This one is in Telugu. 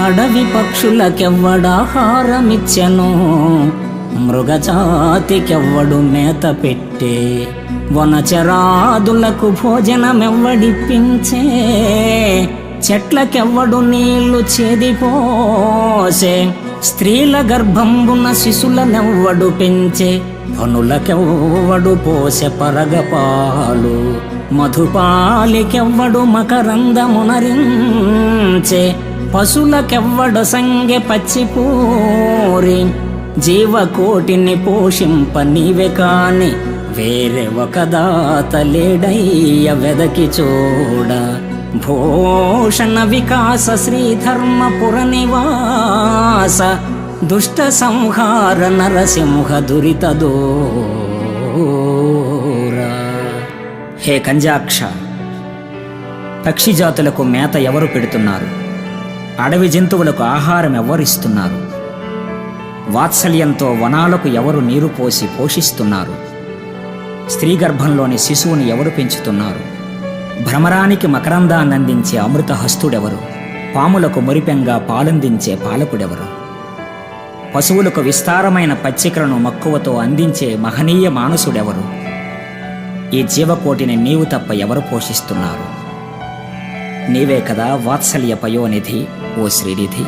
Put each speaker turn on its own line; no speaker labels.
అడవి పక్షులకెవ్వడాహారమిచ్చెను, మృగజాతికెవ్వడు మేత పెట్టే, వనచరాదులకు భోజనమెవ్వడిప్పించే, చెట్లకెవ్వడు నీళ్లు చేదిపోసే, స్త్రీల గర్భంబున శిశులనెవ్వడు పెంచే, పనులకెవ్వడు పోసె పరగపాలు, మధుపాలికెవ్వడు మకరందమునరించే, పశులకెవ్వడు సంగె పచ్చిపూరి, జీవకోటిని పోషింప నీవే కాని వేరే ఒక దాత లేడయ్య వెదకి చూడ. భూషణ వికాస శ్రీధర్మపుర నివాస, దుష్ట సంహార నరసింహ దురిత దూర. హే కంజాక్ష, పక్షి జాతులకు మేత ఎవరు పెడుతున్నారు? అడవి జంతువులకు ఆహారం ఎవరిస్తున్నారు? వాత్సల్యంతో వనాలకు ఎవరు నీరు పోసి పోషిస్తున్నారు? స్త్రీ గర్భంలోని శిశువుని ఎవరు పెంచుతున్నారు? భ్రమరానికి మకరందాన్నందించే అమృత హస్తుడెవరు? పాములకు మురిపెంగా పాలందించే పాలకుడెవరు? పశువులకు విస్తారమైన పచ్చికలను మక్కువతో అందించే మహనీయ మానసుడెవరు? ఈ జీవకోటిని నీవు తప్ప ఎవరు పోషిస్తున్నారు? నీవే కదా వాత్సల్య పయోనిధి ఓ శ్రీనిధి.